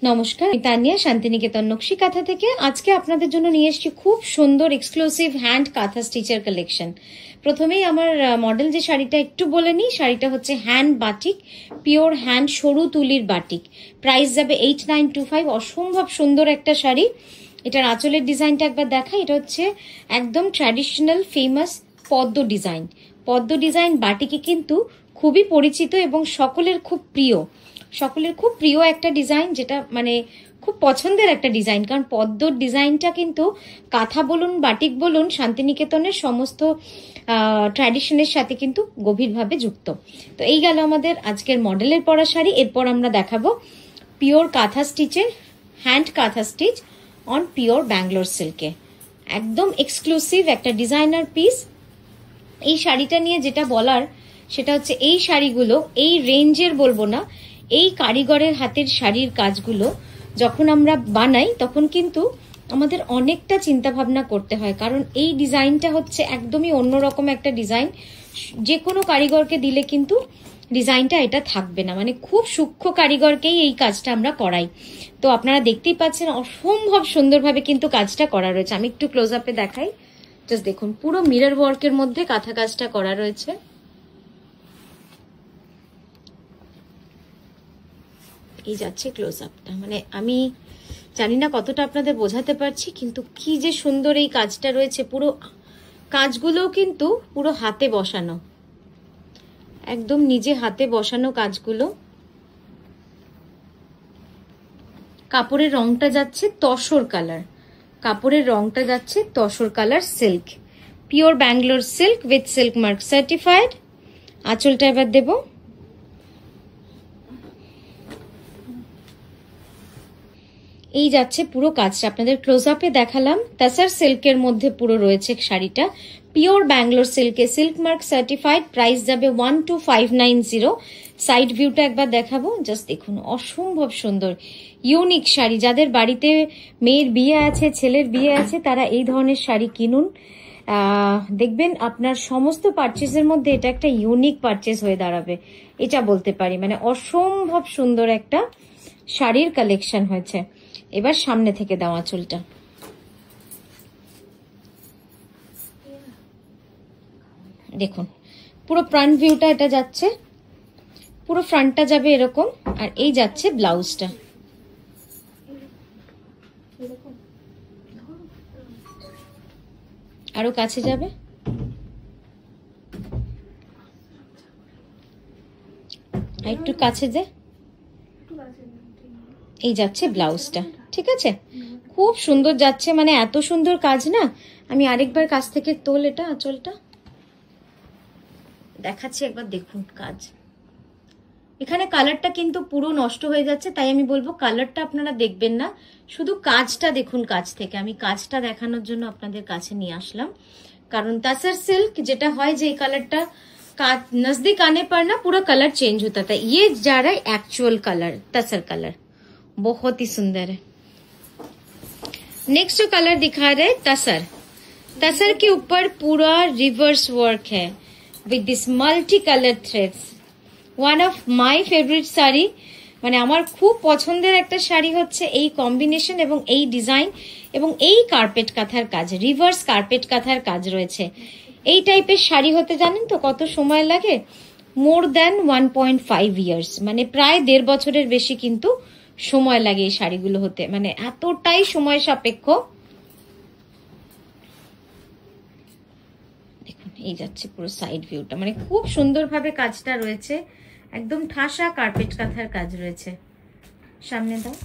নমস্কার, আমি তানিয়া শান্তিনিকেতন নকশি কাঁথা থেকে। আজকে আপনাদের জন্য নিয়ে এসেছি খুব সুন্দর এক্সক্লুসিভ হ্যান্ড কাঁথা স্টিচের কালেকশন। প্রথমেই আমার মডেল যে শাড়িটা একটু বলে নিই। শাড়িটা হচ্ছে হ্যান্ড বাটিক, পিওর হ্যান্ড সরু তুলির বাটিক। প্রাইস যাবে 8925। অসম্ভব সুন্দর একটা শাড়ি। এটার আঁচলের ডিজাইনটা একবার দেখাই। এটা হচ্ছে একদম ট্র্যাডিশনাল ফেমাস পদ্ম ডিজাইন। পদ্ম ডিজাইন বাটিকে কিন্তু খুবই পরিচিত এবং সকলের খুব প্রিয় একটা ডিজাইন, যেটা মানে খুব পছন্দের একটা ডিজাইন। কারণ পদ্মর ডিজাইনটা কিন্তু কাঁথা বলুন, বাটিক বলুন, শান্তিনিকেতনের সমস্ত ট্র্যাডিশনের সাথে কিন্তু গভীরভাবে যুক্ত। তো এই গেল আমাদের আজকের মডেলের পরা শাড়ি। এরপর আমরা দেখাবো পিওর কাঁথা স্টিচের হ্যান্ড কাঁথা স্টিচ অন পিওর ব্যাঙ্গালোর সিল্কে। একদম এক্সক্লুসিভ একটা ডিজাইনার পিস। এই শাড়িটা নিয়ে যেটা বলার সেটা হচ্ছে এই শাড়িগুলো এই রেঞ্জের বলবো না, এই কারিগরের হাতের শাড়ির কাজগুলো যখন আমরা বানাই তখন কিন্তু আমাদের অনেকটা চিন্তা ভাবনা করতে হয়। কারণ এই ডিজাইনটা হচ্ছে একদমই অন্যরকম একটা ডিজাইন। যে কোনো কারিগরকে দিলে কিন্তু ডিজাইনটা এটা থাকবে না, মানে খুব সূক্ষ্ম কারিগরকেই এই কাজটা আমরা করাই। তো আপনারা দেখতেই পাচ্ছেন অসম্ভব সুন্দরভাবে কিন্তু কাজটা করা রয়েছে। আমি একটু ক্লোজ আপে দেখাই। জাস্ট দেখুন, পুরো মিরর ওয়ার্কের মধ্যে কাঁথা কাজটা করা রয়েছে। এই যাচ্ছে ক্লোজ আপটা, মানে আমি জানি না কতটা আপনাদের বোঝাতে পারছি, কিন্তু কি যে সুন্দর এই কাজটা রয়েছে। পুরো কাজগুলো কিন্তু পুরো হাতে বসানো, একদম নিজে হাতে বসানো কাজগুলো। কাপড়ের রংটা যাচ্ছে তসর কালার, কাপড়ের রংটা যাচ্ছে tussar colour silk, pure Bangalore silk with silk mark certified. আঁচলটা এবার দেবো। এই যাচ্ছে পুরো কাজটা, আপনাদের ক্লোজ আপে দেখালাম। তাসার সিল্কের মধ্যে পুরো রয়েছে শাড়িটা, পিওর ব্যাঙ্গালোর সিল্কে, সিল্ক মার্ক সার্টিফাইড। প্রাইস যাবে 12590। সাইড ভিউটা একবার দেখাবো। জাস্ট দেখুন, অসম্ভব সুন্দর ইউনিক শাড়ি। যাদের বাড়িতে মেয়ের বিয়ে আছে, ছেলের বিয়ে আছে, তারা এই ধরনের শাড়ি কিনুন। দেখবেন আপনার সমস্ত পারচেজের মধ্যে এটা একটা ইউনিক পারচেজ হয়ে দাঁড়াবে, এটা বলতে পারি। মানে অসম্ভব সুন্দর একটা শাড়ির কালেকশন হয়েছে। এবার সামনে থেকে দাও আঁচলটা। দেখুন পুরো ফ্রন্ট ভিউটা এটা যাচ্ছে, পুরো ফ্রন্টটা যাবে এরকম। আর এই যাচ্ছে ব্লাউজটা। আরো কাছে যাবে, একটু কাছে যে, এই যাচ্ছে ব্লাউজটা। ঠিক আছে, খুব সুন্দর যাচ্ছে, মানে এত সুন্দর কাজ না। আমি আরেকবার কাছ থেকে তোল এটা আঁচলটা দেখাচ্ছি, একবার দেখুন কাজ। এখানে কালারটা কিন্তু পুরো নষ্ট হয়ে যাচ্ছে, তাই আমি বলবো কালারটা আপনারা দেখবেন না, শুধু কাজটা দেখুন কাছ থেকে। আমি কাজটা দেখানোর জন্য আপনাদের কাছে নিয়ে আসলাম। কারণ তাসার সিল্ক যেটা হয় যে এই কালারটা नजदीक आने पर ना पूरा कलर चेंज होता था। ये जा रहा है एक्चुअल कलर, तसर कलर, बहुत ही सुंदर है। नेक्स्ट जो कलर दिखा रहे तसर, तसर के ऊपर पूरा रिवर्स वर्क है with this multi colour threads. One of my favourite sari, মানে আমার খুব পছন্দের একটা শাড়ি হচ্ছে এই কম্বিনেশন এবং এই ডিজাইন এবং এই কার্পেট কাঁথার কাজ, রিভার্স কার্পেট কাঁথার কাজ রয়েছে। এই টাইপের শাড়ি হতে জানেন তো কত সময় লাগে? মোর দ্যান 1.5 ইয়ার্স, মানে প্রায় 1.5 বছরের বেশি কিন্তু সময় লাগে এই শাড়িগুলো হতে, মানে এতটাই সময় সাপেক্ষ। দেখুন এই যাচ্ছে পুরো সাইড ভিউটা, মানে খুব সুন্দরভাবে কাজটা রয়েছে, একদম ঠাসা কার্পেট কাঁথার কাজ রয়েছে। সামনে দাও।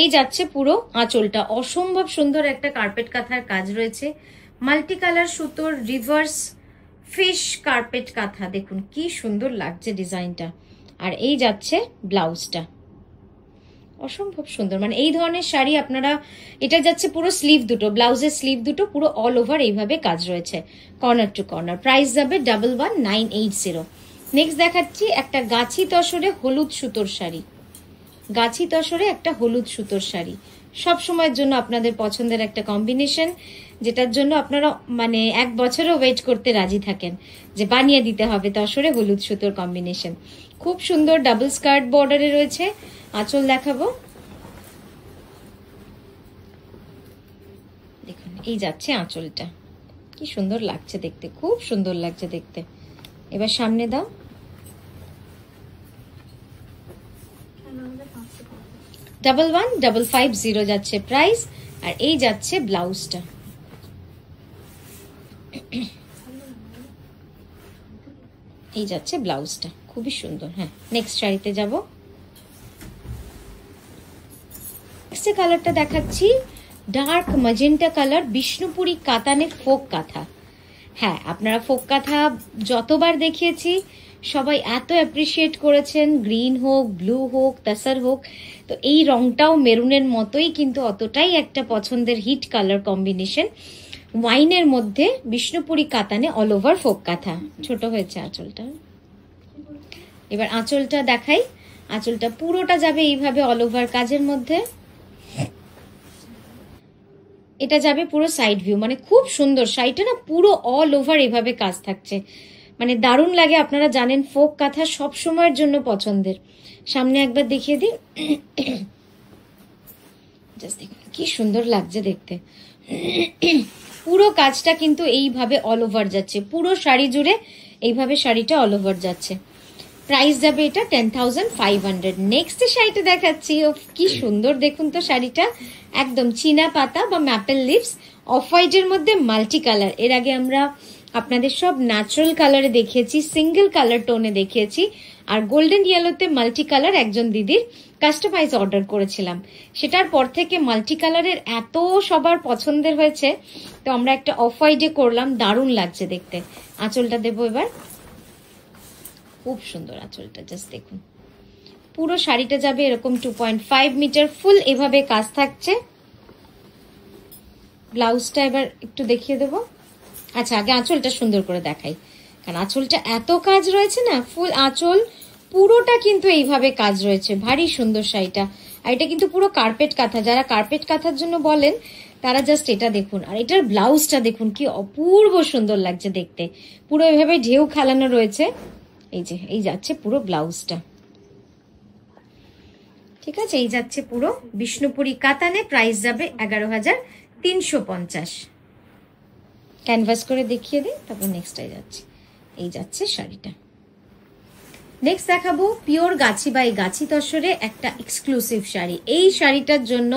এই যাচ্ছে পুরো আঁচলটা, অসম্ভব সুন্দর একটা কার্পেট কাঁথার কাজ রয়েছে। মাল্টি কালার সুতোর রিভার্স ফিশ কার্পেট কাঁথা, দেখুন কি সুন্দর লাগছে ডিজাইনটা। আর এই যাচ্ছে ব্লাউজটা, অসম্ভব সুন্দর। মানে এই ধরনের শাড়ি আপনারা, এটা যাচ্ছে পুরো স্লিভ দুটো, ব্লাউজের স্লিভ দুটো পুরো অল ওভার এইভাবে কাজ রয়েছে, কর্নার টু কর্নার। প্রাইস যাবে 11980। নেক্সট দেখাচ্ছি একটা গাছি তসরে হলুদ সুতোর শাড়ি, গাছি তসরে একটা হলুদ সুতোর শাড়ি, সব সময়ের জন্য আপনাদের পছন্দের একটা কম্বিনেশন। যেটার জন্য আপনারা মানে 1 বছরও ওয়েট করতে রাজি থাকেন যে বানিয়ে দিতে হবে তসরে হলুদ সুতোর কম্বিনেশন। খুব সুন্দর ডাবল স্কার্ট বর্ডারে রয়েছে। আঁচল দেখাবো, দেখুন এই যাচ্ছে আঁচলটা, কি সুন্দর লাগছে দেখতে, খুব সুন্দর লাগছে দেখতে। এবার সামনে দাও, 11,550 যাচ্ছে প্রাইস। আর এই যাচ্ছে ব্লাউজটা, এই যাচ্ছে ব্লাউজটা, খুবই সুন্দর। হ্যাঁ, নেক্সট শাড়িতে যাব। নেক্সট কালারটা দেখাচ্ছি ডার্ক ম্যাজেন্টা কালার, বিষ্ণুপুরি কাতানে ফোক কাঁথা। হ্যাঁ, আপনারা ফোক কাঁথা যতবার দেখিয়েছি সবাই এত অ্যাপ্রিসিয়েট করেছেন, গ্রিন হোক, ব্লু হোক, তাসার হোক। তো এই রংটাও মেরুনের মতোই, কিন্তু অতটাই একটা পছন্দের হিট কালার কম্বিনেশন। ওয়াইনের মধ্যে বিষ্ণুপুরি কাতানে অল ওভার ফোক কাঁথা। ছোট হয়েছে আঁচলটা। এবার আঁচলটা দেখাই, আঁচলটা পুরোটা যাবে এইভাবে অল ওভার কাজের মধ্যে। এটা যাবে পুরো সাইড ভিউ, মানে খুব সুন্দর শাড়িটা না, পুরো অল ওভার এভাবে কাজ থাকছে, মানে দারুণ লাগে। আপনারা জানেন ফোক কাঁথা সব সময়ের জন্য পছন্দের। সামনে একবার দেখিয়ে দিই, জাস্ট দেখুন কি সুন্দর লাগছে দেখতে। পুরো কাজটা কিন্তু এইভাবে অল ওভার যাচ্ছে, পুরো শাড়ি জুড়ে এইভাবে শাড়িটা অল ওভার যাচ্ছে। প্রাইস যাবে এটা 10,500। নেক্সট শাড়িটা দেখাচ্ছি, ও কি সুন্দর দেখুন তো শাড়িটা, একদম চীনা পাতা বা ম্যাপেল লিভস, অফ হোয়াইটের মধ্যে মাল্টি কালার। এর আগে আমরা আপনাদের সব ন্যাচারাল কালারে দেখিয়েছি, সিঙ্গেল কালার টোনে দেখিয়েছি, আর গোল্ডেন ইয়েলোতে মাল্টি কালার একজন দিদির কাস্টমাইজ অর্ডার করেছিলাম। সেটার পর থেকে মাল্টি কালারের এত সবার পছন্দের হয়েছে, তো আমরা একটা অফ হোয়াইটে করলাম, দারুণ লাগছে দেখতে। আঁচলটা দেবো এবার, খুব সুন্দর আঁচলটা, জাস্ট দেখুন। পুরো শাড়িটা যাবে এরকম 2.5 মিটার ফুল এভাবে কাজ থাকছে। ব্লাউজটা এবার একটু দেখিয়ে দেবো। আচ্ছা, আগে আঁচলটা সুন্দর করে দেখাই, কারণ আঁচলটা এত কাজ রয়েছে না, ফুল আঁচল পুরোটা কিন্তু এইভাবে কাজ রয়েছে, ভারী সুন্দর শাড়িটা। আর এটা কিন্তু পুরো কার্পেট কাঁথা, যারা কার্পেট কাঁথার জন্য বলেন তারা জাস্ট এটা দেখুন। আর এটার ব্লাউজটা দেখুন কি অপূর্ব সুন্দর লাগছে দেখতে, পুরো এভাবে ঢেউ খেলানো রয়েছে। এই যে এই যাচ্ছে পুরো ব্লাউজটা, ঠিক আছে, এই যাচ্ছে পুরো বিষ্ণুপুরি কাতানে। প্রাইস যাবে 11,350। ক্যানভাস করে দেখিয়ে দিই, তারপর নেক্সটটাই যাচ্ছে। এই যাচ্ছে শাড়িটা। নেক্সট দেখাবো পিওর গাছি বাই গাছি তসরে একটা এক্সক্লুসিভ শাড়ি। এই শাড়িটার জন্য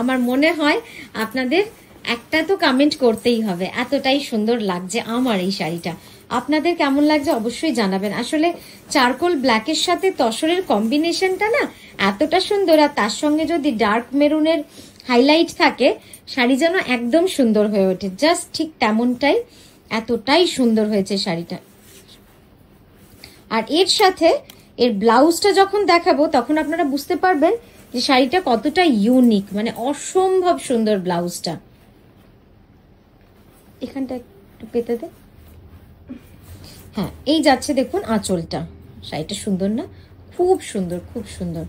আমার মনে হয় আপনাদের একটা তো কমেন্ট করতেই হবে, এতটাই সুন্দর লাগছে আমার এই শাড়িটা। আপনাদের কেমন লাগছে অবশ্যই জানাবেন। আসলে চারকোল ব্ল্যাকের সাথে তসরের কম্বিনেশনটা না এতটা সুন্দর, আর তার সঙ্গে যদি ডার্ক মেরুনের হাইলাইট থাকে, শাড়ি যেন একদম সুন্দর হয়ে ওঠে। জাস্ট ঠিক তেমনটাই, এতটাই সুন্দর হয়েছে শাড়িটা। আর এর সাথে এর ব্লাউজটা যখন দেখাবো তখন আপনারা বুঝতে পারবেন যে শাড়িটা কতটা ইউনিক, মানে অসম্ভব সুন্দর ব্লাউজটা। এখানটা একটু পেতে দে। হ্যাঁ, এই যাচ্ছে দেখুন আঁচলটা, শাড়িটা সুন্দর না, খুব সুন্দর, খুব সুন্দর।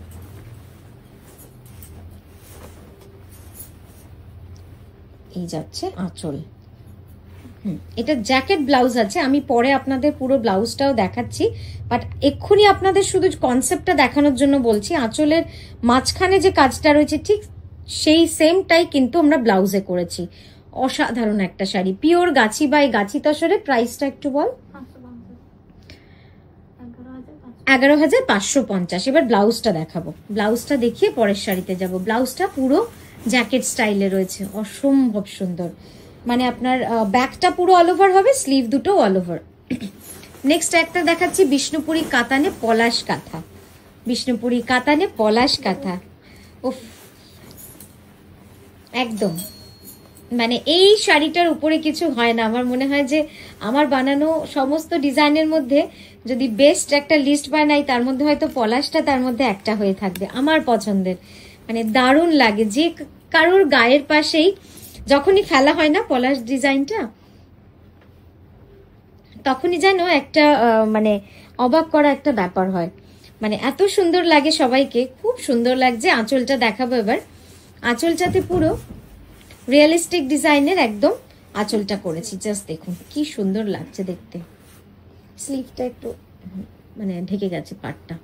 এই যাচ্ছে আঁচল। এটা জ্যাকেট ব্লাউজ আছে, আমি পরে আপনাদের পুরো ব্লাউজটাও দেখাচ্ছি, বাট এক্ষুনি আপনাদের শুধু কনসেপ্টটা দেখানোর জন্য বলছি। আঁচলের মাঝখানে যে কাজটা রয়েছে ঠিক সেই সেমটাই কিন্তু আমরা ব্লাউজে করেছি। অসাধারণ একটা শাড়ি, পিওর গাছি বাই গাছি তসরে। প্রাইসটা একটু বল। 11,550। এবার ব্লাউজটা দেখাবো, ব্লাউজটা দেখিয়ে পরের শাড়িতে যাব। ব্লাউজটা পুরো জ্যাকেট স্টাইলে রয়েছে, অসম্ভব সুন্দর। মানে আপনার ব্যাকটা পুরো অল ওভার হবে, স্লিভ দুটো অল ওভার। নেক্সট একটা দেখাচ্ছি বিষ্ণুপুরি কাতানে পলাশ কাঁথা। বিষ্ণুপুরি কাতানে পলাশ কাঁথা, উফ একদম, মানে এই শাড়িটার উপরে কিছু হয় না। আমার মনে হয় যে আমার বানানো সমস্ত ডিজাইনের মধ্যে যদি বেস্ট একটা লিস্ট বানাই, তার মধ্যে হয়তো পলাশটা তার মধ্যে একটা হয়ে থাকবে আমার পছন্দের। মানে দারুণ লাগে, যে কারোর গায়ের পাশেই যখনই ফেলা হয় না পলাশ ডিজাইনটা, তখনই যেন একটা মানে অবাক করা একটা ব্যাপার হয়, মানে এত সুন্দর লাগে সবাইকে, খুব সুন্দর লাগছে। আঁচলটা দেখাবো এবার। আঁচলটাতে পুরো রিয়েলিস্টিক ডিজাইনের একদম আঁচলটা করেছি। জাস্ট দেখুন কি সুন্দর লাগছে দেখতে। স্লিভটা একটু মানে ঢেকে গেছে পাটটা,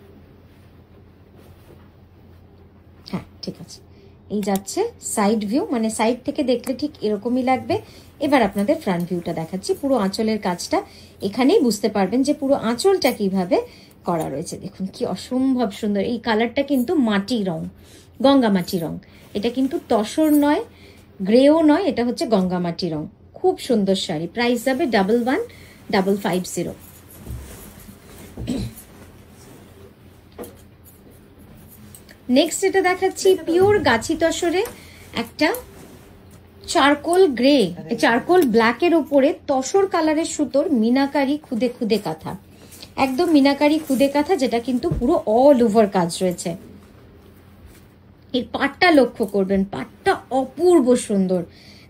হ্যাঁ ঠিক আছে। এই যাচ্ছে সাইড ভিউ, মানে সাইড থেকে দেখলে ঠিক এরকমই লাগবে। এবার আপনাদের ফ্রন্ট ভিউটা দেখাচ্ছি। পুরো আঁচলের কাজটা এখানেই বুঝতে পারবেন যে পুরো আঁচলটা কিভাবে করা রয়েছে। দেখুন কি অসম্ভব সুন্দর। এই কালারটা কিন্তু মাটি রং, গঙ্গা মাটি রং। এটা কিন্তু তসর নয়, গ্রেও নয়, এটা হচ্ছে গঙ্গা মাটি রং। খুব সুন্দর শাড়ি। প্রাইস যাবে 11,550। নেক্সট এটা দেখাচ্ছি পিওর গাছি তসরে একটা চারকোল গ্রে, চারকোল ব্ল্যাকের ওপরে তসর কালারের সুতোর মিনাকারি খুদে খুদে কাঁথা, একদম মিনাকারি খুদে কাঁথা, যেটা কিন্তু পুরো অল ওভার কাজ রয়েছে। এর পাটটা লক্ষ্য করবেন, পাটটা অপূর্ব সুন্দর।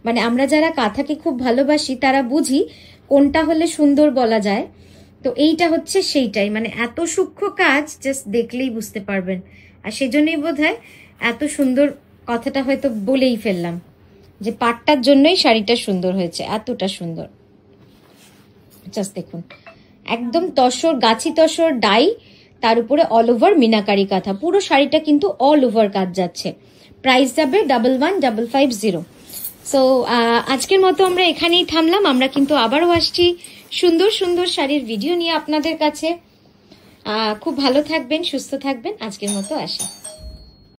মানে আমরা যারা কাঁথাকে খুব ভালোবাসি তারা বুঝি কোনটা হলে সুন্দর বলা যায়, তো এইটা হচ্ছে সেইটাই। মানে এত সূক্ষ্ম কাজ, জাস্ট দেখলেই বুঝতে পারবেন। আর সেজন্যই বোধহয় এত সুন্দর কথাটা হয়তো বলেই ফেললাম, যে পাটটার জন্যই শাড়িটা সুন্দর হয়েছে, এতটা সুন্দর। জাস্ট দেখুন, একদম তসর, গাছি তসর ডাই, তার উপরে অল ওভার মিনাকারি কাঁথা। পুরো শাড়িটা কিন্তু অল ওভার কাজ যাচ্ছে। প্রাইস যাবে 11,550। সো আজকের মতো আমরা এখানেই থামলাম। আমরা কিন্তু আবারও আসছি সুন্দর সুন্দর শাড়ির ভিডিও নিয়ে আপনাদের কাছে। খুব ভালো থাকবেন, সুস্থ থাকবেন। আজকের মতো আসি।